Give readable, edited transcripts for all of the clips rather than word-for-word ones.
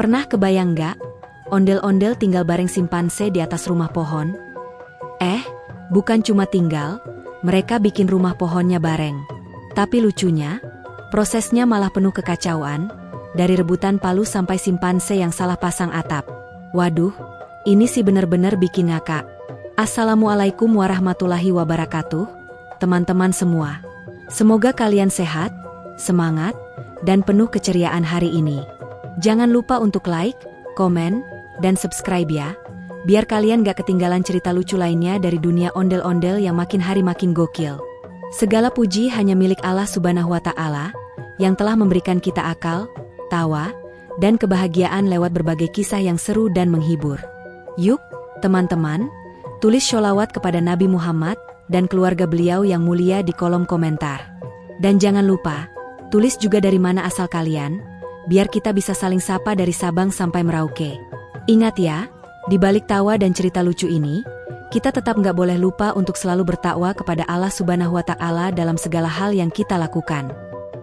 Pernah kebayang nggak? Ondel-ondel tinggal bareng simpanse di atas rumah pohon? Bukan cuma tinggal, mereka bikin rumah pohonnya bareng. Tapi lucunya, prosesnya malah penuh kekacauan, dari rebutan palu sampai simpanse yang salah pasang atap. Waduh, ini sih bener-bener bikin ngakak. Assalamualaikum warahmatullahi wabarakatuh, teman-teman semua. Semoga kalian sehat, semangat, dan penuh keceriaan hari ini. Jangan lupa untuk like, komen, dan subscribe ya, biar kalian gak ketinggalan cerita lucu lainnya dari dunia ondel-ondel yang makin hari makin gokil. Segala puji hanya milik Allah Subhanahu wa Ta'ala, yang telah memberikan kita akal, tawa, dan kebahagiaan lewat berbagai kisah yang seru dan menghibur. Yuk, teman-teman, tulis sholawat kepada Nabi Muhammad dan keluarga beliau yang mulia di kolom komentar. Dan jangan lupa, tulis juga dari mana asal kalian, biar kita bisa saling sapa dari Sabang sampai Merauke. Ingat ya, di balik tawa dan cerita lucu ini, kita tetap nggak boleh lupa untuk selalu bertakwa kepada Allah Subhanahu wa Ta'ala dalam segala hal yang kita lakukan.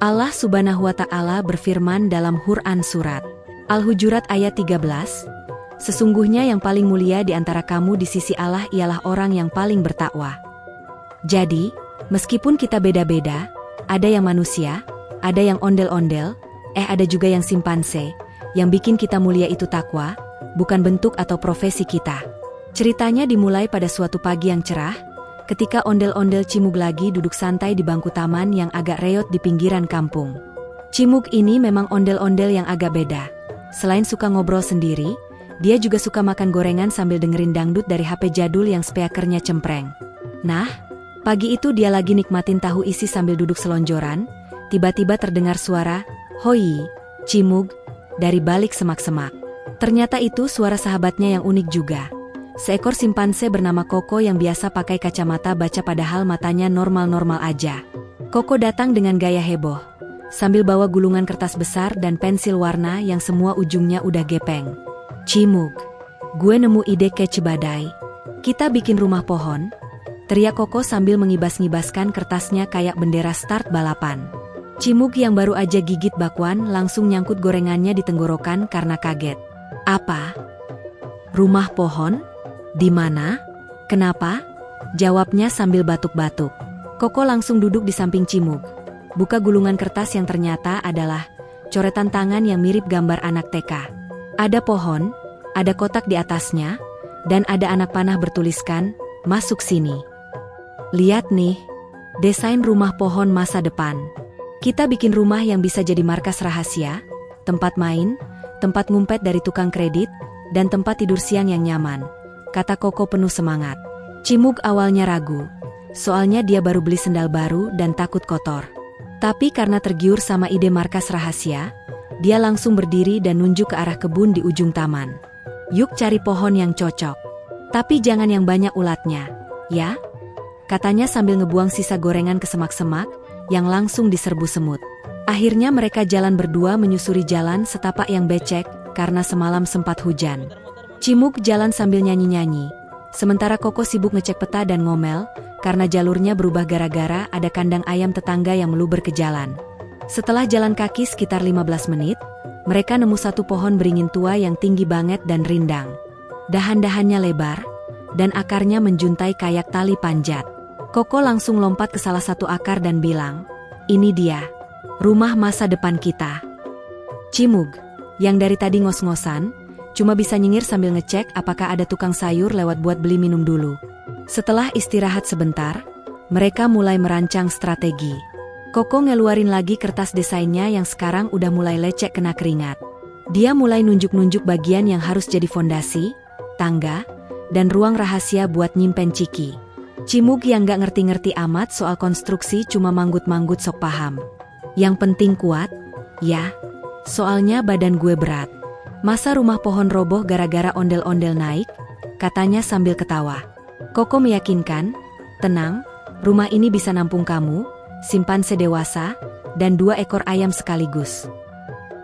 Allah Subhanahu wa Ta'ala berfirman dalam Quran surat Al-Hujurat ayat 13, "Sesungguhnya yang paling mulia di antara kamu di sisi Allah ialah orang yang paling bertakwa." Jadi, meskipun kita beda-beda, ada yang manusia, ada yang ondel-ondel, ada juga yang simpanse, yang bikin kita mulia itu takwa, bukan bentuk atau profesi kita. Ceritanya dimulai pada suatu pagi yang cerah, ketika ondel-ondel Cimug lagi duduk santai di bangku taman yang agak reot di pinggiran kampung. Cimug ini memang ondel-ondel yang agak beda. Selain suka ngobrol sendiri, dia juga suka makan gorengan sambil dengerin dangdut dari HP jadul yang speakernya cempreng. Nah, pagi itu dia lagi nikmatin tahu isi sambil duduk selonjoran, tiba-tiba terdengar suara, "Hoi, Cimug," dari balik semak-semak. Ternyata itu suara sahabatnya yang unik juga. Seekor simpanse bernama Koko yang biasa pakai kacamata baca padahal matanya normal-normal aja. Koko datang dengan gaya heboh, sambil bawa gulungan kertas besar dan pensil warna yang semua ujungnya udah gepeng. "Cimug, gue nemu ide kece badai. Kita bikin rumah pohon," teriak Koko sambil mengibas-ngibaskan kertasnya kayak bendera start balapan. Cimug yang baru aja gigit bakwan langsung nyangkut gorengannya di tenggorokan karena kaget. "Apa? Rumah pohon? Di mana? Kenapa?" jawabnya sambil batuk-batuk. Koko langsung duduk di samping Cimug, buka gulungan kertas yang ternyata adalah coretan tangan yang mirip gambar anak TK. Ada pohon, ada kotak di atasnya, dan ada anak panah bertuliskan, "Masuk sini." "Lihat nih, desain rumah pohon masa depan. Kita bikin rumah yang bisa jadi markas rahasia, tempat main, tempat ngumpet dari tukang kredit, dan tempat tidur siang yang nyaman," kata Koko penuh semangat. Cimug awalnya ragu, soalnya dia baru beli sendal baru dan takut kotor. Tapi karena tergiur sama ide markas rahasia, dia langsung berdiri dan nunjuk ke arah kebun di ujung taman. "Yuk cari pohon yang cocok. Tapi jangan yang banyak ulatnya, ya?" katanya sambil ngebuang sisa gorengan ke semak-semak, yang langsung diserbu semut. Akhirnya mereka jalan berdua menyusuri jalan setapak yang becek, karena semalam sempat hujan. Cimug jalan sambil nyanyi-nyanyi, sementara Koko sibuk ngecek peta dan ngomel, karena jalurnya berubah gara-gara ada kandang ayam tetangga yang meluber ke jalan. Setelah jalan kaki sekitar 15 menit, mereka nemu satu pohon beringin tua yang tinggi banget dan rindang. Dahan-dahannya lebar, dan akarnya menjuntai kayak tali panjat. Koko langsung lompat ke salah satu akar dan bilang, "Ini dia, rumah masa depan kita." Cimug, yang dari tadi ngos-ngosan, cuma bisa nyengir sambil ngecek apakah ada tukang sayur lewat buat beli minum dulu. Setelah istirahat sebentar, mereka mulai merancang strategi. Koko ngeluarin lagi kertas desainnya yang sekarang udah mulai lecek kena keringat. Dia mulai nunjuk-nunjuk bagian yang harus jadi fondasi, tangga, dan ruang rahasia buat nyimpen Ciki. Cimug yang gak ngerti-ngerti amat soal konstruksi cuma manggut-manggut sok paham. "Yang penting kuat, ya, soalnya badan gue berat. Masa rumah pohon roboh gara-gara ondel-ondel naik?" katanya sambil ketawa. Koko meyakinkan, "Tenang, rumah ini bisa nampung kamu, simpanse dewasa, dan 2 ekor ayam sekaligus."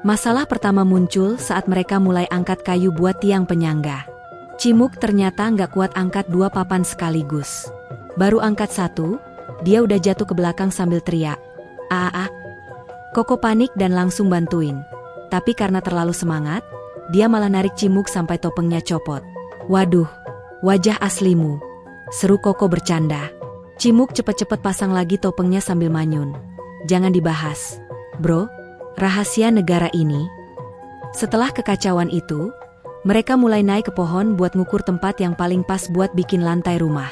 Masalah pertama muncul saat mereka mulai angkat kayu buat tiang penyangga. Cimug ternyata nggak kuat angkat 2 papan sekaligus. Baru angkat 1, dia udah jatuh ke belakang sambil teriak, "Ah!" Koko panik dan langsung bantuin. Tapi karena terlalu semangat, dia malah narik Cimug sampai topengnya copot. Waduh, wajah aslimu, seru Koko bercanda. Cimug cepet-cepet pasang lagi topengnya sambil manyun. Jangan dibahas, bro, rahasia negara ini. Setelah kekacauan itu, mereka mulai naik ke pohon buat ngukur tempat yang paling pas buat bikin lantai rumah.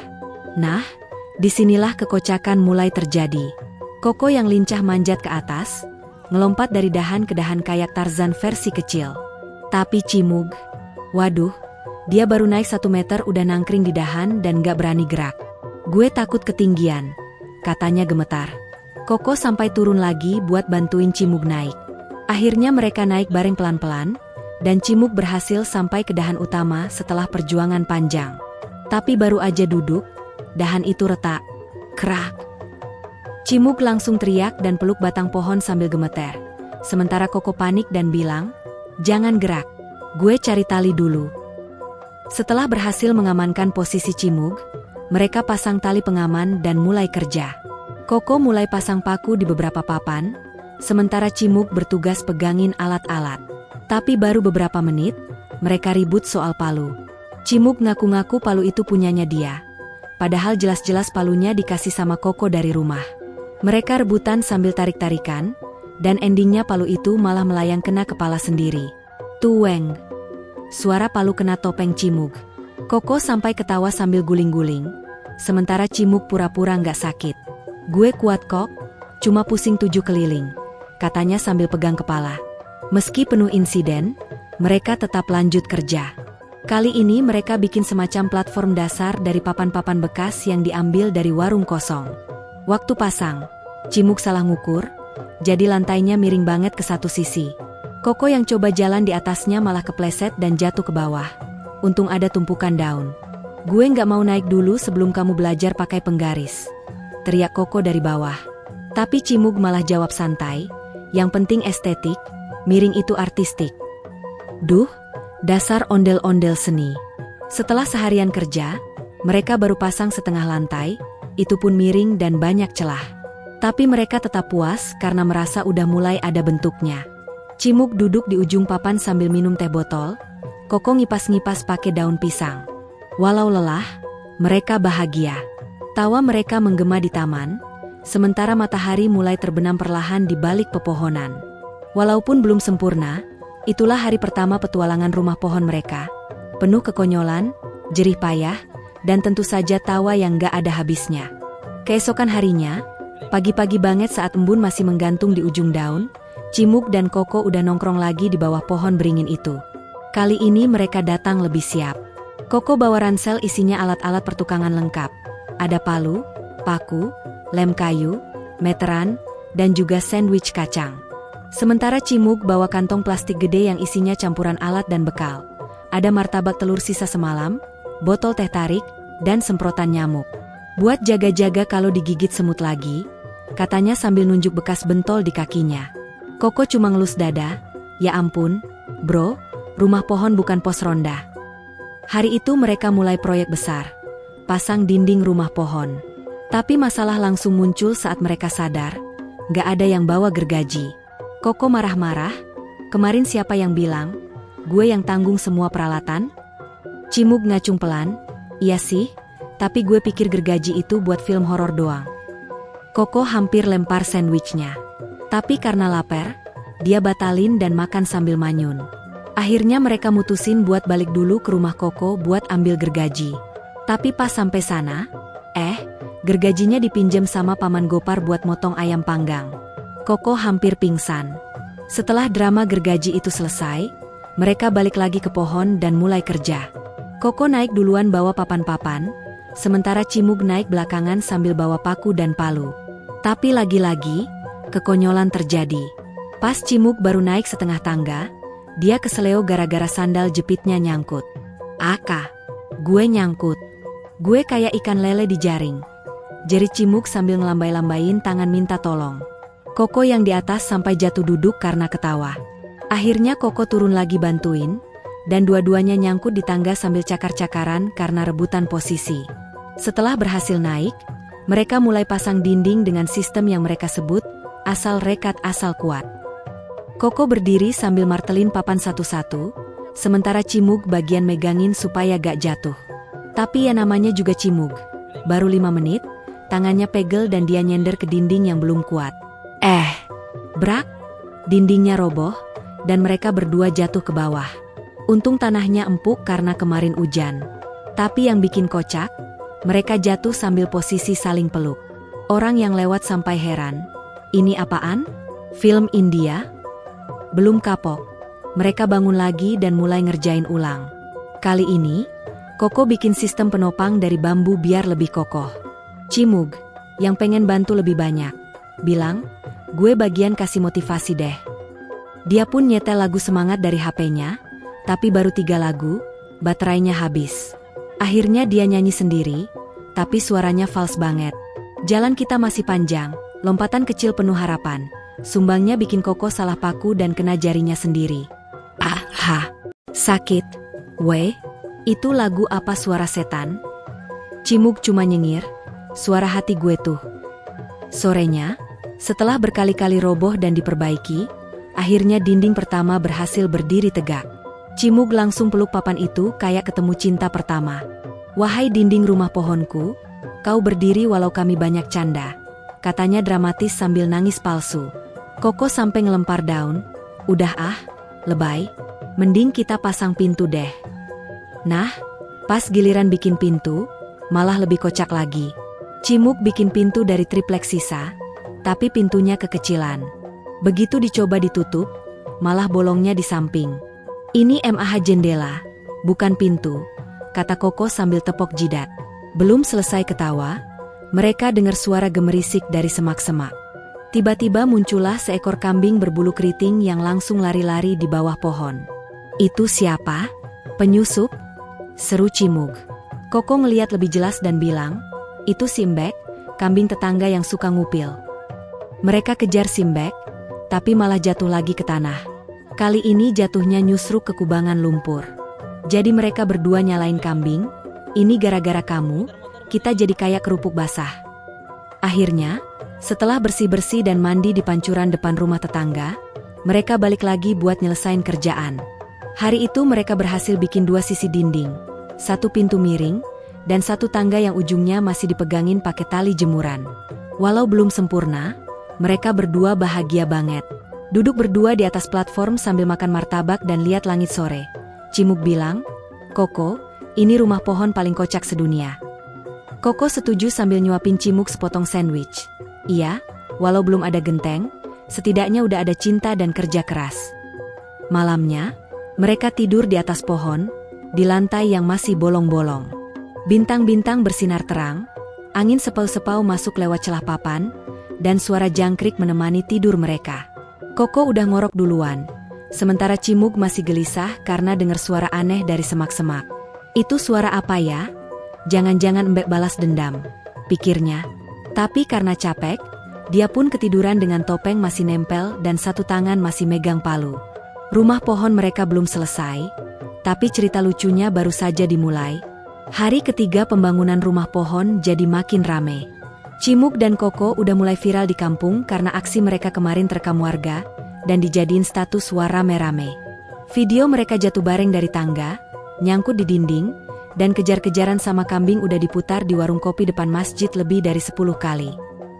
Nah, disinilah kekocakan mulai terjadi. Koko yang lincah manjat ke atas, ngelompat dari dahan ke dahan kayak Tarzan versi kecil. Tapi Cimug, waduh, dia baru naik 1 meter udah nangkring di dahan dan gak berani gerak. Gue takut ketinggian, katanya gemetar. Koko sampai turun lagi buat bantuin Cimug naik. Akhirnya mereka naik bareng pelan-pelan, dan Cimug berhasil sampai ke dahan utama setelah perjuangan panjang. Tapi baru aja duduk, dahan itu retak. Krak. Cimug langsung teriak dan peluk batang pohon sambil gemeter. Sementara Koko panik dan bilang, "Jangan gerak, gue cari tali dulu." Setelah berhasil mengamankan posisi Cimug, mereka pasang tali pengaman dan mulai kerja. Koko mulai pasang paku di beberapa papan, sementara Cimug bertugas pegangin alat-alat. Tapi baru beberapa menit, mereka ribut soal palu. Cimug ngaku-ngaku palu itu punyanya dia. Padahal jelas-jelas palunya dikasih sama Koko dari rumah. Mereka rebutan sambil tarik-tarikan, dan endingnya palu itu malah melayang kena kepala sendiri. Tueng. Suara palu kena topeng Cimug. Koko sampai ketawa sambil guling-guling, sementara Cimug pura-pura nggak sakit. "Gue kuat kok, cuma pusing 7 keliling," katanya sambil pegang kepala. Meski penuh insiden, mereka tetap lanjut kerja. Kali ini mereka bikin semacam platform dasar dari papan-papan bekas yang diambil dari warung kosong. Waktu pasang, Cimug salah ngukur, jadi lantainya miring banget ke satu sisi. Koko yang coba jalan di atasnya malah kepleset dan jatuh ke bawah. Untung ada tumpukan daun. "Gue nggak mau naik dulu sebelum kamu belajar pakai penggaris," teriak Koko dari bawah. Tapi Cimug malah jawab santai, "Yang penting estetik, miring itu artistik." Duh, dasar ondel-ondel seni. Setelah seharian kerja, mereka baru pasang setengah lantai, itu pun miring dan banyak celah. Tapi mereka tetap puas karena merasa udah mulai ada bentuknya. Cimug duduk di ujung papan sambil minum teh botol, Koko ngipas-ngipas pakai daun pisang. Walau lelah, mereka bahagia. Tawa mereka menggema di taman, sementara matahari mulai terbenam perlahan di balik pepohonan. Walaupun belum sempurna, itulah hari pertama petualangan rumah pohon mereka. Penuh kekonyolan, jerih payah, dan tentu saja tawa yang gak ada habisnya. Keesokan harinya, pagi-pagi banget saat embun masih menggantung di ujung daun, Cimug dan Koko udah nongkrong lagi di bawah pohon beringin itu. Kali ini mereka datang lebih siap. Koko bawa ransel isinya alat-alat pertukangan lengkap. Ada palu, paku, lem kayu, meteran, dan juga sandwich kacang. Sementara Cimug bawa kantong plastik gede yang isinya campuran alat dan bekal. Ada martabak telur sisa semalam, botol teh tarik, dan semprotan nyamuk. "Buat jaga-jaga kalau digigit semut lagi," katanya sambil nunjuk bekas bentol di kakinya. Koko cuma ngelus dada, "Ya ampun, bro, rumah pohon bukan pos ronda." Hari itu mereka mulai proyek besar, pasang dinding rumah pohon. Tapi masalah langsung muncul saat mereka sadar, gak ada yang bawa gergaji. Koko marah-marah, "Kemarin siapa yang bilang, gue yang tanggung semua peralatan?" Cimug ngacung pelan, "Iya sih, tapi gue pikir gergaji itu buat film horor doang." Koko hampir lempar sandwichnya. Tapi karena lapar, dia batalin dan makan sambil manyun. Akhirnya mereka mutusin buat balik dulu ke rumah Koko buat ambil gergaji. Tapi pas sampai sana, gergajinya dipinjam sama Paman Gopar buat motong ayam panggang. Koko hampir pingsan. Setelah drama gergaji itu selesai, mereka balik lagi ke pohon dan mulai kerja. Koko naik duluan bawa papan-papan, sementara Cimug naik belakangan sambil bawa paku dan palu. Tapi lagi-lagi, kekonyolan terjadi. Pas Cimug baru naik setengah tangga, dia keseleo gara-gara sandal jepitnya nyangkut. "Aka, gue nyangkut. Gue kayak ikan lele di jaring," jerit Cimug sambil ngelambai-lambain tangan minta tolong. Koko yang di atas sampai jatuh duduk karena ketawa. Akhirnya Koko turun lagi bantuin, dan dua-duanya nyangkut di tangga sambil cakar-cakaran karena rebutan posisi. Setelah berhasil naik, mereka mulai pasang dinding dengan sistem yang mereka sebut, asal rekat asal kuat. Koko berdiri sambil martelin papan satu-satu, Sementara Cimug bagian megangin supaya gak jatuh. Tapi ya namanya juga Cimug. Baru 5 menit, tangannya pegel dan dia nyender ke dinding yang belum kuat. Brak! Dindingnya roboh, dan mereka berdua jatuh ke bawah. Untung tanahnya empuk karena kemarin hujan. Tapi yang bikin kocak, mereka jatuh sambil posisi saling peluk. Orang yang lewat sampai heran. Ini apaan? Film India? Belum kapok. Mereka bangun lagi dan mulai ngerjain ulang. Kali ini, Koko bikin sistem penopang dari bambu biar lebih kokoh. Cimug, yang pengen bantu lebih banyak, bilang, gue bagian kasih motivasi deh. Dia pun nyetel lagu semangat dari HP-nya, tapi baru 3 lagu, baterainya habis. Akhirnya dia nyanyi sendiri, tapi suaranya fals banget. Jalan kita masih panjang, lompatan kecil penuh harapan. Sumbangnya bikin Koko salah paku dan kena jarinya sendiri. Sakit. Weh, itu lagu apa suara setan? Cimug cuma nyengir, suara hati gue tuh. Sorenya, setelah berkali-kali roboh dan diperbaiki, akhirnya dinding pertama berhasil berdiri tegak. Cimug langsung peluk papan itu kayak ketemu cinta pertama. Wahai dinding rumah pohonku, kau berdiri walau kami banyak canda, katanya dramatis sambil nangis palsu. Koko sampai ngelempar daun. Udah lebay. Mending kita pasang pintu deh. Nah, pas giliran bikin pintu, malah lebih kocak lagi. Cimug bikin pintu dari triplek sisa, tapi pintunya kekecilan. Begitu dicoba ditutup, malah bolongnya di samping. Ini MAH jendela, bukan pintu, kata Koko sambil tepok jidat. Belum selesai ketawa, mereka dengar suara gemerisik dari semak-semak. Tiba-tiba muncullah seekor kambing berbulu keriting yang langsung lari-lari di bawah pohon. Itu siapa? Penyusup? Seru Cimug. Koko ngeliat lebih jelas dan bilang, itu Simbek, kambing tetangga yang suka ngupil. Mereka kejar Simbek, tapi malah jatuh lagi ke tanah. Kali ini jatuhnya nyusruk ke kubangan lumpur. Jadi mereka berdua nyalain kambing, ini gara-gara kamu, kita jadi kayak kerupuk basah. Akhirnya, setelah bersih-bersih dan mandi di pancuran depan rumah tetangga, mereka balik lagi buat nyelesain kerjaan. Hari itu mereka berhasil bikin 2 sisi dinding, 1 pintu miring, dan 1 tangga yang ujungnya masih dipegangin pakai tali jemuran. Walau belum sempurna, mereka berdua bahagia banget. Duduk berdua di atas platform sambil makan martabak dan lihat langit sore. Cimug bilang, Koko, ini rumah pohon paling kocak sedunia. Koko setuju sambil nyuapin Cimug sepotong sandwich. Iya, walau belum ada genteng, setidaknya udah ada cinta dan kerja keras. Malamnya, mereka tidur di atas pohon, di lantai yang masih bolong-bolong. Bintang-bintang bersinar terang, angin sepau-sepau masuk lewat celah papan, dan suara jangkrik menemani tidur mereka. Koko udah ngorok duluan, sementara Cimug masih gelisah karena dengar suara aneh dari semak-semak. Itu suara apa ya? Jangan-jangan Mbek balas dendam, pikirnya. Tapi karena capek, dia pun ketiduran dengan topeng masih nempel dan 1 tangan masih megang palu. Rumah pohon mereka belum selesai, tapi cerita lucunya baru saja dimulai. Hari ketiga pembangunan rumah pohon jadi makin rame. Cimug dan Koko udah mulai viral di kampung karena aksi mereka kemarin terekam warga dan dijadiin status wah rame-rame. Video mereka jatuh bareng dari tangga, nyangkut di dinding, dan kejar-kejaran sama kambing udah diputar di warung kopi depan masjid lebih dari 10 kali.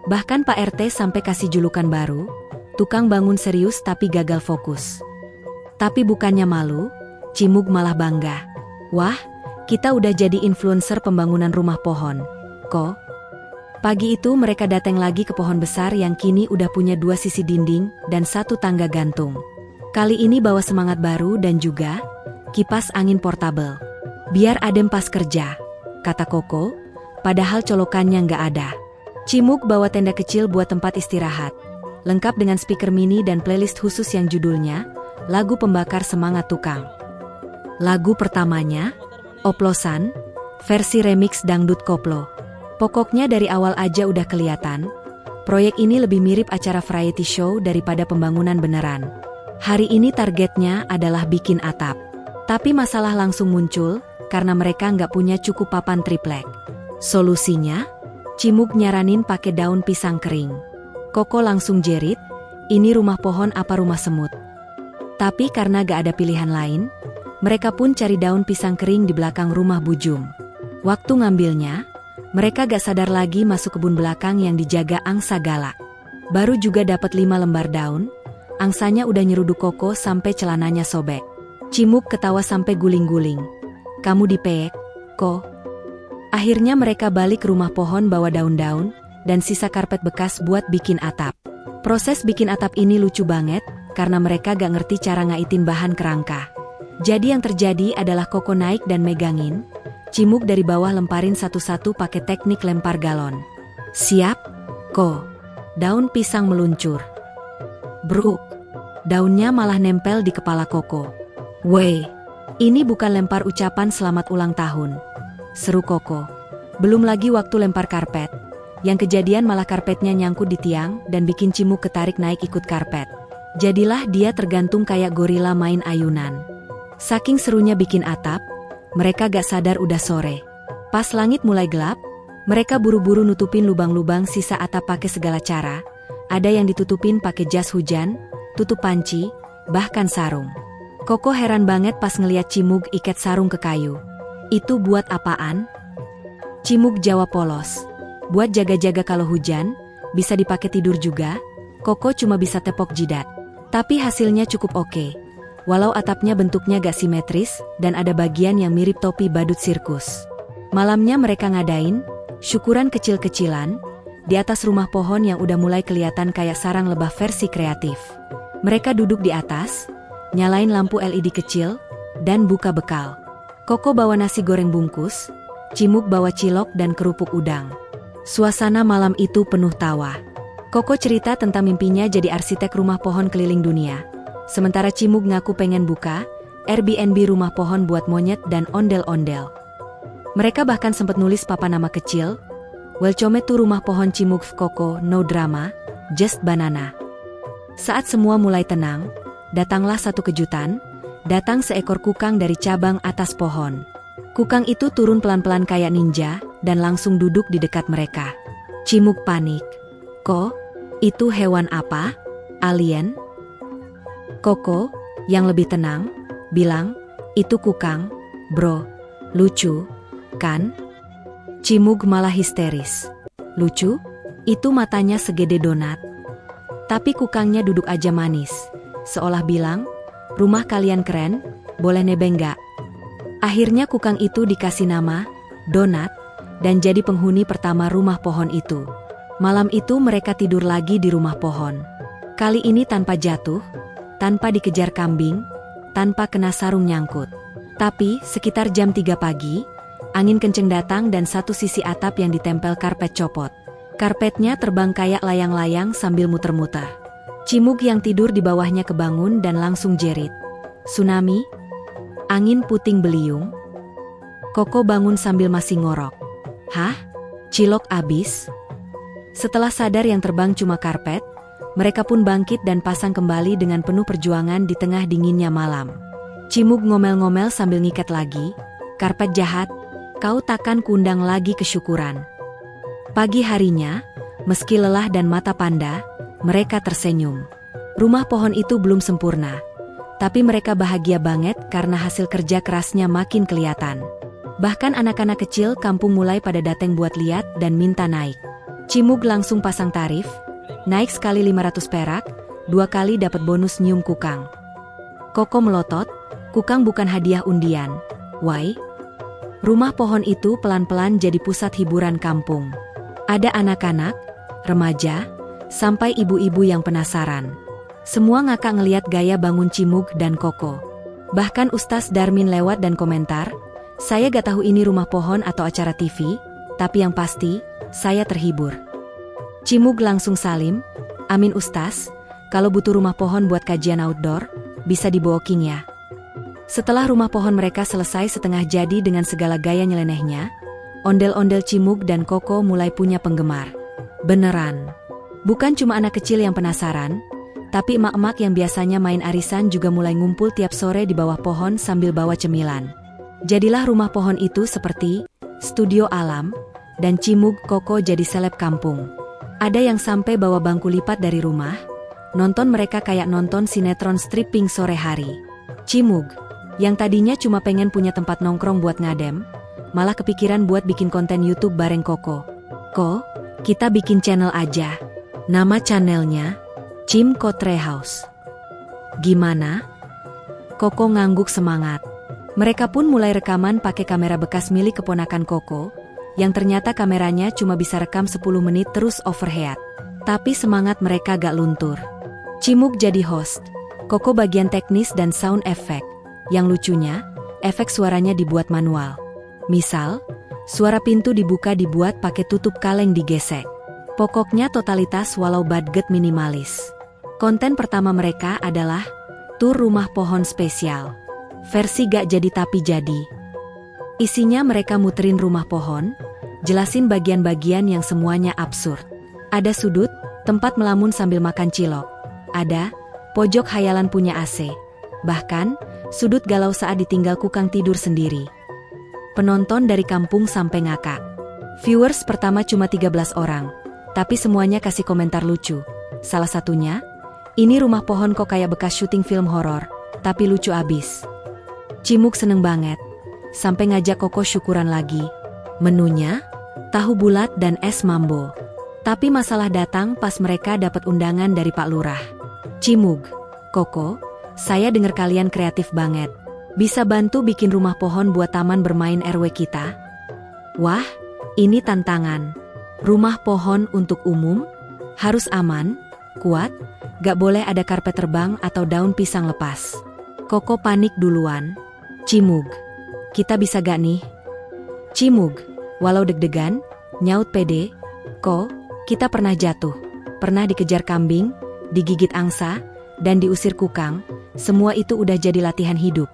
Bahkan Pak RT sampai kasih julukan baru, tukang bangun serius tapi gagal fokus. Tapi bukannya malu, Cimug malah bangga. Wah, kita udah jadi influencer pembangunan rumah pohon. Kok? Pagi itu mereka datang lagi ke pohon besar yang kini udah punya 2 sisi dinding dan 1 tangga gantung. Kali ini bawa semangat baru dan juga kipas angin portable. Biar adem pas kerja, kata Koko, padahal colokannya nggak ada. Cimug bawa tenda kecil buat tempat istirahat, lengkap dengan speaker mini dan playlist khusus yang judulnya, Lagu Pembakar Semangat Tukang. Lagu pertamanya, Oplosan, versi remix dangdut koplo. Pokoknya dari awal aja udah kelihatan, proyek ini lebih mirip acara variety show daripada pembangunan beneran. Hari ini targetnya adalah bikin atap. Tapi masalah langsung muncul, karena mereka nggak punya cukup papan triplek. Solusinya, Cimug nyaranin pakai daun pisang kering. Koko langsung jerit, ini rumah pohon apa rumah semut? Tapi karena gak ada pilihan lain, Mereka pun cari daun pisang kering di belakang rumah Bujum. Waktu ngambilnya, mereka gak sadar lagi masuk kebun belakang yang dijaga angsa galak. Baru juga dapat 5 lembar daun, angsanya udah nyeruduk Koko sampai celananya sobek. Cimuk ketawa sampai guling-guling. Kamu dipek, Ko? Akhirnya mereka balik ke rumah pohon bawa daun-daun dan sisa karpet bekas buat bikin atap. Proses bikin atap ini lucu banget karena mereka gak ngerti cara ngaitin bahan kerangka. Jadi yang terjadi adalah Koko naik dan megangin, Cimuk dari bawah lemparin satu-satu pakai teknik lempar galon. Siap, Ko. Daun pisang meluncur. Bruk. Daunnya malah nempel di kepala Koko. Weh, ini bukan lempar ucapan selamat ulang tahun, seru Koko. Belum lagi waktu lempar karpet. Yang kejadian malah karpetnya nyangkut di tiang dan bikin Cimuk ketarik naik ikut karpet. Jadilah dia tergantung kayak gorila main ayunan. Saking serunya bikin atap, mereka gak sadar udah sore. Pas langit mulai gelap, mereka buru-buru nutupin lubang-lubang sisa atap pakai segala cara. Ada yang ditutupin pakai jas hujan, tutup panci, bahkan sarung. Koko heran banget pas ngeliat Cimug ikat sarung ke kayu. Itu buat apaan? Cimug jawab polos. Buat jaga-jaga kalau hujan, bisa dipakai tidur juga. Koko cuma bisa tepok jidat. Tapi hasilnya cukup oke. Walau atapnya bentuknya gak simetris dan ada bagian yang mirip topi badut sirkus. Malamnya mereka ngadain syukuran kecil-kecilan di atas rumah pohon yang udah mulai kelihatan kayak sarang lebah versi kreatif. Mereka duduk di atas, nyalain lampu LED kecil, dan buka bekal. Koko bawa nasi goreng bungkus, Cimuk bawa cilok dan kerupuk udang. Suasana malam itu penuh tawa. Koko cerita tentang mimpinya jadi arsitek rumah pohon keliling dunia. Sementara Cimug ngaku pengen buka Airbnb rumah pohon buat monyet dan ondel-ondel. Mereka bahkan sempat nulis papan nama kecil, Welcome to rumah pohon Cimug Koko, no drama, just banana. Saat semua mulai tenang, datanglah satu kejutan, datang seekor kukang dari cabang atas pohon. Kukang itu turun pelan-pelan kayak ninja dan langsung duduk di dekat mereka. Cimug panik. Ko, itu hewan apa? Alien? Koko, yang lebih tenang, bilang, itu kukang, bro. Lucu, kan? Cimug malah histeris. Lucu? Itu matanya segede donat. Tapi kukangnya duduk aja manis. Seolah bilang, rumah kalian keren, boleh nebeng gak? Akhirnya kukang itu dikasih nama, Donat, dan jadi penghuni pertama rumah pohon itu. Malam itu mereka tidur lagi di rumah pohon. Kali ini tanpa jatuh, tanpa dikejar kambing, tanpa kena sarung nyangkut. Tapi, sekitar jam 3 pagi, angin kenceng datang dan satu sisi atap yang ditempel karpet copot. Karpetnya terbang kayak layang-layang sambil muter-muter. Cimug yang tidur di bawahnya kebangun dan langsung jerit. Tsunami? Angin puting beliung? Koko bangun sambil masih ngorok. Hah? Cilok abis? Setelah sadar yang terbang cuma karpet, mereka pun bangkit dan pasang kembali dengan penuh perjuangan di tengah dinginnya malam. Cimug ngomel-ngomel sambil ngikat lagi, karpet jahat, kau takkan kuundang lagi kesyukuran. Pagi harinya, meski lelah dan mata panda, mereka tersenyum. Rumah pohon itu belum sempurna, tapi mereka bahagia banget karena hasil kerja kerasnya makin kelihatan. Bahkan anak-anak kecil kampung mulai pada datang buat lihat dan minta naik. Cimug langsung pasang tarif, naik sekali 500 perak, 2 kali dapat bonus nyium kukang. Koko melotot, kukang bukan hadiah undian. Why? Rumah pohon itu pelan-pelan jadi pusat hiburan kampung. Ada anak-anak, remaja, sampai ibu-ibu yang penasaran. Semua ngakak ngeliat gaya bangun Cimug dan Koko. Bahkan Ustaz Darmin lewat dan komentar, saya gak tahu ini rumah pohon atau acara TV, tapi yang pasti, saya terhibur. Cimug langsung salim, amin Ustaz, kalau butuh rumah pohon buat kajian outdoor, bisa di-booking ya. Setelah rumah pohon mereka selesai setengah jadi dengan segala gaya nyelenehnya, ondel-ondel Cimug dan Koko mulai punya penggemar. Beneran. Bukan cuma anak kecil yang penasaran, tapi emak-emak yang biasanya main arisan juga mulai ngumpul tiap sore di bawah pohon sambil bawa cemilan. Jadilah rumah pohon itu seperti studio alam, dan Cimug Koko jadi seleb kampung. Ada yang sampai bawa bangku lipat dari rumah, nonton mereka kayak nonton sinetron stripping sore hari. Cimug, Yang tadinya cuma pengen punya tempat nongkrong buat ngadem, malah kepikiran buat bikin konten YouTube bareng Koko. Ko, kita bikin channel aja. Nama channelnya Cimko Treehouse. Gimana? Koko ngangguk semangat. Mereka pun mulai rekaman pakai kamera bekas milik keponakan Koko, yang ternyata kameranya cuma bisa rekam 10 menit terus overheat. Tapi semangat mereka gak luntur. Cimuk jadi host, Koko bagian teknis dan sound effect. Yang lucunya, efek suaranya dibuat manual. Misal, suara pintu dibuka dibuat pakai tutup kaleng digesek. Pokoknya totalitas walau budget minimalis. Konten pertama mereka adalah tur rumah pohon spesial. Versi gak jadi tapi jadi. Isinya mereka muterin rumah pohon, jelasin bagian-bagian yang semuanya absurd. Ada sudut, tempat melamun sambil makan cilok. Ada pojok hayalan punya AC. Bahkan, sudut galau saat ditinggal kukang tidur sendiri. Penonton dari kampung sampai ngakak. Viewers pertama cuma 13 orang, tapi semuanya kasih komentar lucu. Salah satunya, ini rumah pohon kok kayak bekas syuting film horor, tapi lucu abis. Cimuk seneng banget, sampai ngajak Koko syukuran lagi. Menunya, tahu bulat dan es mambo. Tapi masalah datang pas mereka dapat undangan dari Pak Lurah. Cimug, Koko, saya dengar kalian kreatif banget. Bisa bantu bikin rumah pohon buat taman bermain RW kita? Wah, ini tantangan. Rumah pohon untuk umum? Harus aman, kuat, gak boleh ada karpet terbang atau daun pisang lepas. Koko panik duluan. Cimug, kita bisa gak nih? Cimug, walau deg-degan, nyaut pede. Ko, kita pernah jatuh, pernah dikejar kambing, digigit angsa, dan diusir kukang. Semua itu udah jadi latihan hidup.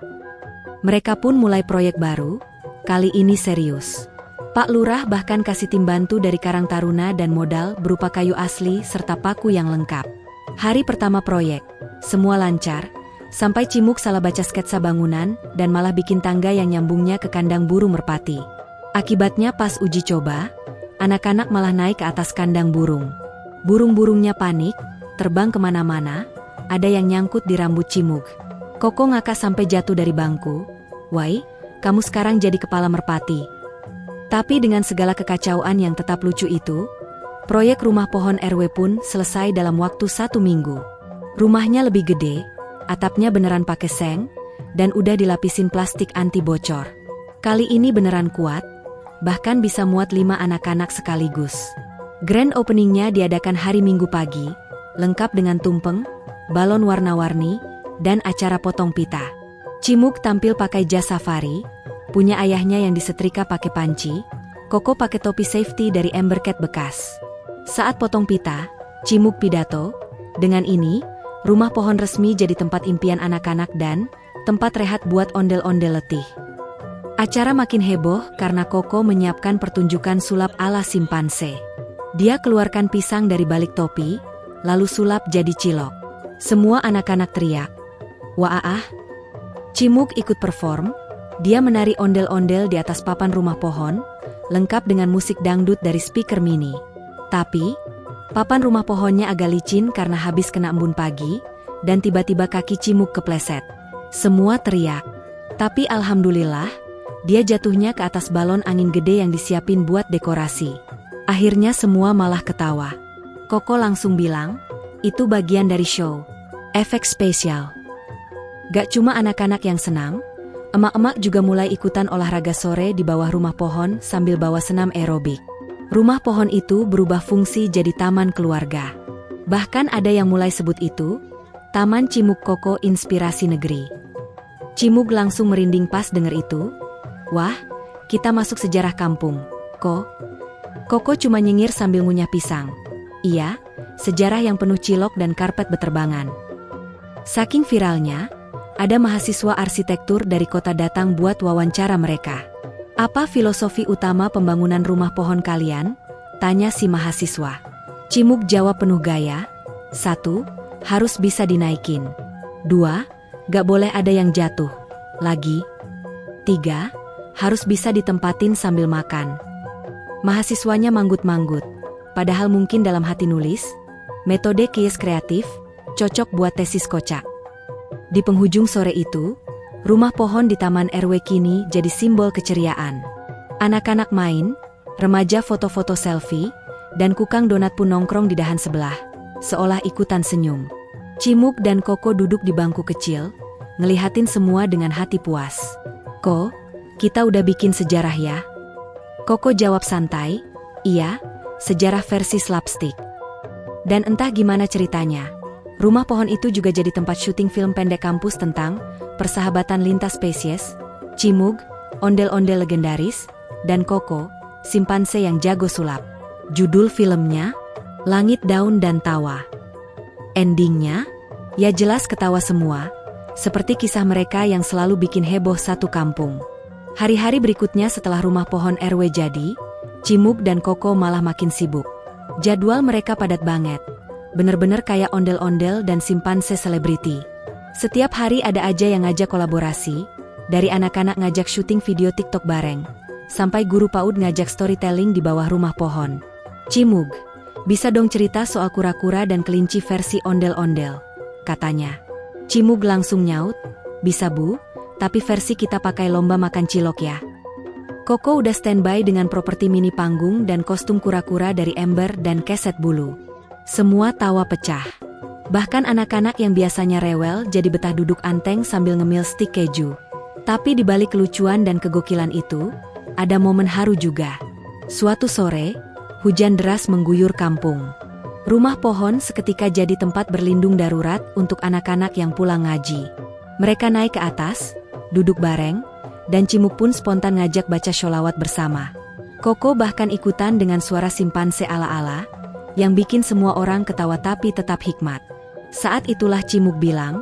Mereka pun mulai proyek baru, kali ini serius. Pak Lurah bahkan kasih tim bantu dari Karang Taruna dan modal berupa kayu asli serta paku yang lengkap. Hari pertama proyek, semua lancar, sampai Cimuk salah baca sketsa bangunan dan malah bikin tangga yang nyambungnya ke kandang burung merpati. Akibatnya pas uji coba, anak-anak malah naik ke atas kandang burung. Burung-burungnya panik, terbang kemana-mana, ada yang nyangkut di rambut Cimug. Koko ngakak sampai jatuh dari bangku. Wai, kamu sekarang jadi kepala merpati. Tapi dengan segala kekacauan yang tetap lucu itu, proyek rumah pohon RW pun selesai dalam waktu 1 minggu. Rumahnya lebih gede, atapnya beneran pakai seng, dan udah dilapisin plastik anti bocor. Kali ini beneran kuat, bahkan bisa muat 5 anak-anak sekaligus. Grand openingnya diadakan hari Minggu pagi, lengkap dengan tumpeng, balon warna-warni, dan acara potong pita. Cimuk tampil pakai jas safari, punya ayahnya yang disetrika pakai panci, Koko pakai topi safety dari Embercat bekas. Saat potong pita, Cimuk pidato, dengan ini, rumah pohon resmi jadi tempat impian anak-anak dan tempat rehat buat ondel-ondel letih. Acara makin heboh karena Koko menyiapkan pertunjukan sulap ala simpanse. Dia keluarkan pisang dari balik topi, lalu sulap jadi cilok. Semua anak-anak teriak, "Wah!" Cimuk ikut perform, dia menari ondel-ondel di atas papan rumah pohon, lengkap dengan musik dangdut dari speaker mini. Tapi, papan rumah pohonnya agak licin karena habis kena embun pagi, dan tiba-tiba kaki Cimuk kepleset. Semua teriak, tapi alhamdulillah, dia jatuhnya ke atas balon angin gede yang disiapin buat dekorasi. Akhirnya semua malah ketawa. Koko langsung bilang, itu bagian dari show. Efek spesial. Gak cuma anak-anak yang senang, emak-emak juga mulai ikutan olahraga sore di bawah rumah pohon sambil bawa senam aerobik. Rumah pohon itu berubah fungsi jadi taman keluarga. Bahkan ada yang mulai sebut itu, Taman Cimuk Koko Inspirasi Negeri. Cimuk langsung merinding pas denger itu. Wah, kita masuk sejarah kampung. Koko cuma nyengir sambil ngunyah pisang. Iya, sejarah yang penuh cilok dan karpet beterbangan. Saking viralnya, ada mahasiswa arsitektur dari kota datang buat wawancara mereka. Apa filosofi utama pembangunan rumah pohon kalian? Tanya si mahasiswa. Cimuk jawab penuh gaya. 1. Harus bisa dinaikin. 2. Gak boleh ada yang jatuh. Lagi. 3. Harus bisa ditempatin sambil makan. Mahasiswanya manggut-manggut. Padahal mungkin dalam hati nulis, metode kies kreatif, cocok buat tesis kocak. Di penghujung sore itu, Rumah pohon di Taman RW kini jadi simbol keceriaan. Anak-anak main, remaja foto-foto selfie, dan kukang donat pun nongkrong di dahan sebelah, seolah ikutan senyum. Cimug dan Koko duduk di bangku kecil, ngelihatin semua dengan hati puas. "Ko, kita udah bikin sejarah ya?" Koko jawab santai, "Iya, sejarah versi slapstick." Dan entah gimana ceritanya, rumah pohon itu juga jadi tempat syuting film pendek kampus tentang persahabatan lintas spesies, Cimug, ondel-ondel legendaris, dan Koko, simpanse yang jago sulap. Judul filmnya, Langit Daun dan Tawa. Endingnya, ya jelas ketawa semua, seperti kisah mereka yang selalu bikin heboh satu kampung. Hari-hari berikutnya setelah rumah pohon RW jadi, Cimug dan Koko malah makin sibuk. Jadwal mereka padat banget, bener-bener kayak ondel-ondel dan simpanse selebriti. Setiap hari ada aja yang ngajak kolaborasi, dari anak-anak ngajak syuting video TikTok bareng, sampai guru PAUD ngajak storytelling di bawah rumah pohon. "Cimug, bisa dong cerita soal kura-kura dan kelinci versi ondel-ondel?" katanya. Cimug langsung nyaut, "Bisa Bu, tapi versi kita pakai lomba makan cilok ya." Koko udah standby dengan properti mini panggung dan kostum kura-kura dari ember dan keset bulu. Semua tawa pecah. Bahkan anak-anak yang biasanya rewel jadi betah duduk anteng sambil ngemil stik keju. Tapi di balik kelucuan dan kegokilan itu, ada momen haru juga. Suatu sore, hujan deras mengguyur kampung. Rumah pohon seketika jadi tempat berlindung darurat untuk anak-anak yang pulang ngaji. Mereka naik ke atas, duduk bareng, dan Cimug pun spontan ngajak baca sholawat bersama. Koko bahkan ikutan dengan suara simpanse ala-ala, yang bikin semua orang ketawa tapi tetap hikmat. Saat itulah Cimug bilang,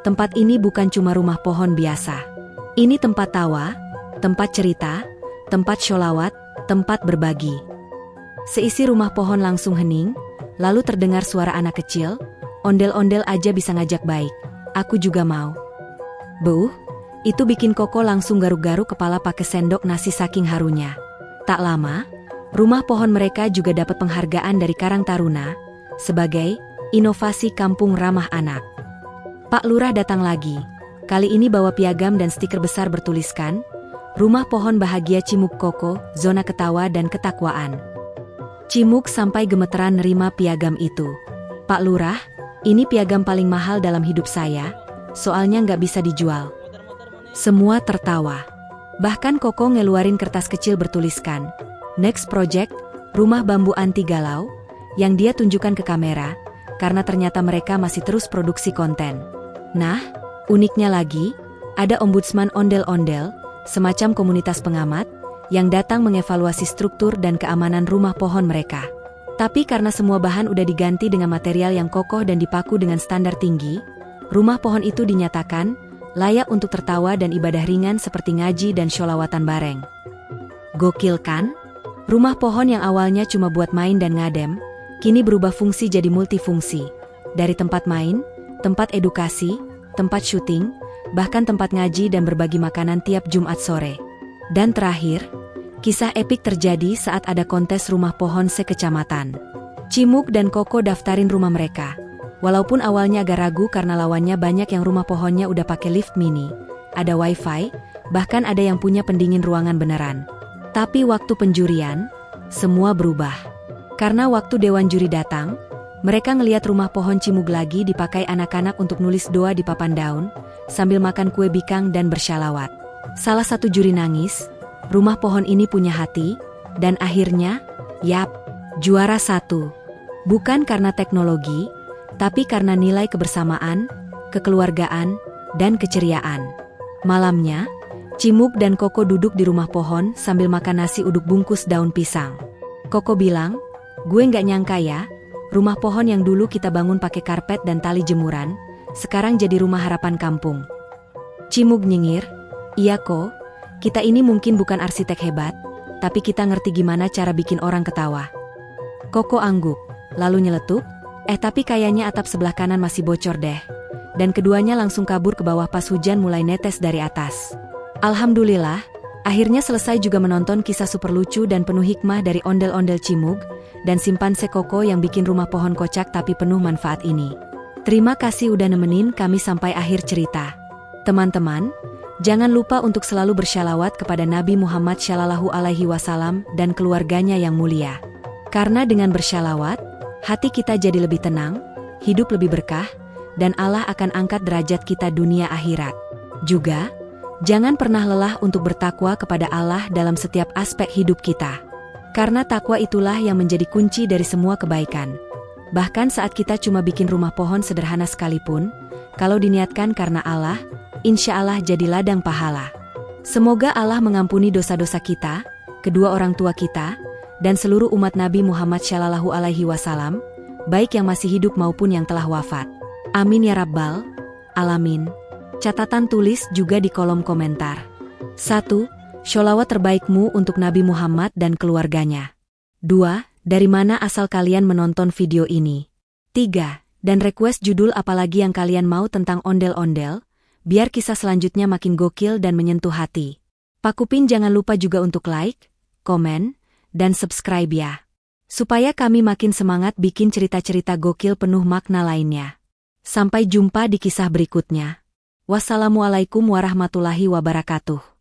"Tempat ini bukan cuma rumah pohon biasa. Ini tempat tawa, tempat cerita, tempat sholawat, tempat berbagi." Seisi rumah pohon langsung hening, lalu terdengar suara anak kecil, "Ondel-ondel aja bisa ngajak baik. Aku juga mau." "Buh," itu bikin Koko langsung garuk-garuk kepala pakai sendok nasi saking harunya. Tak lama, rumah pohon mereka juga dapat penghargaan dari Karang Taruna sebagai inovasi kampung ramah anak. Pak Lurah datang lagi. Kali ini bawa piagam dan stiker besar bertuliskan, "Rumah pohon bahagia Cimug Koko, zona ketawa dan ketakwaan." Cimug sampai gemeteran nerima piagam itu. "Pak Lurah, ini piagam paling mahal dalam hidup saya, soalnya nggak bisa dijual." Semua tertawa. Bahkan Koko ngeluarin kertas kecil bertuliskan, "Next Project, rumah bambu anti galau," yang dia tunjukkan ke kamera, karena ternyata mereka masih terus produksi konten. Nah, uniknya lagi, ada ombudsman ondel-ondel, semacam komunitas pengamat, yang datang mengevaluasi struktur dan keamanan rumah pohon mereka. Tapi karena semua bahan udah diganti dengan material yang kokoh dan dipaku dengan standar tinggi, rumah pohon itu dinyatakan layak untuk tertawa dan ibadah ringan seperti ngaji dan sholawatan bareng. Gokil kan? Rumah pohon yang awalnya cuma buat main dan ngadem, kini berubah fungsi jadi multifungsi. Dari tempat main, tempat edukasi, tempat syuting, bahkan tempat ngaji dan berbagi makanan tiap Jumat sore. Dan terakhir, kisah epik terjadi saat ada kontes rumah pohon sekecamatan. Cimug dan Koko daftarin rumah mereka. Walaupun awalnya agak ragu karena lawannya banyak yang rumah pohonnya udah pakai lift mini, ada wifi, bahkan ada yang punya pendingin ruangan beneran. Tapi waktu penjurian, semua berubah. Karena waktu dewan juri datang, mereka ngeliat rumah pohon Cimug lagi dipakai anak-anak untuk nulis doa di papan daun, sambil makan kue bikang dan bersyalawat. Salah satu juri nangis, rumah pohon ini punya hati, dan akhirnya, yap, juara 1. Bukan karena teknologi, tapi karena nilai kebersamaan, kekeluargaan, dan keceriaan. Malamnya, Cimug dan Koko duduk di rumah pohon sambil makan nasi uduk bungkus daun pisang. Koko bilang, "Gue nggak nyangka ya, rumah pohon yang dulu kita bangun pakai karpet dan tali jemuran, sekarang jadi rumah harapan kampung." Cimug nyengir, "Iya Ko, kita ini mungkin bukan arsitek hebat, tapi kita ngerti gimana cara bikin orang ketawa." Koko angguk, lalu nyeletuk, tapi kayaknya atap sebelah kanan masih bocor deh." Dan keduanya langsung kabur ke bawah pas hujan mulai netes dari atas. Alhamdulillah, akhirnya selesai juga menonton kisah super lucu dan penuh hikmah dari ondel-ondel Cimug dan simpanse Koko yang bikin rumah pohon kocak tapi penuh manfaat ini. Terima kasih udah nemenin kami sampai akhir cerita. Teman-teman, Jangan lupa untuk selalu bersyalawat kepada Nabi Muhammad Shallallahu Alaihi Wasallam dan keluarganya yang mulia. Karena dengan bersyalawat, hati kita jadi lebih tenang, hidup lebih berkah, dan Allah akan angkat derajat kita dunia akhirat. Juga, jangan pernah lelah untuk bertakwa kepada Allah dalam setiap aspek hidup kita. Karena takwa itulah yang menjadi kunci dari semua kebaikan. Bahkan saat kita cuma bikin rumah pohon sederhana sekalipun, kalau diniatkan karena Allah, insya Allah jadi ladang pahala. Semoga Allah mengampuni dosa-dosa kita, kedua orang tua kita, dan seluruh umat Nabi Muhammad Shallallahu Alaihi Wasallam, baik yang masih hidup maupun yang telah wafat. Amin ya Rabbal Alamin. Catatan tulis juga di kolom komentar. 1. Sholawat terbaikmu untuk Nabi Muhammad dan keluarganya. 2. Dari mana asal kalian menonton video ini? 3. Dan request judul apalagi yang kalian mau tentang ondel-ondel, biar kisah selanjutnya makin gokil dan menyentuh hati. Pak Upin jangan lupa juga untuk like, komen, dan subscribe ya. Supaya kami makin semangat bikin cerita-cerita gokil penuh makna lainnya. Sampai jumpa di kisah berikutnya. Wassalamualaikum warahmatullahi wabarakatuh.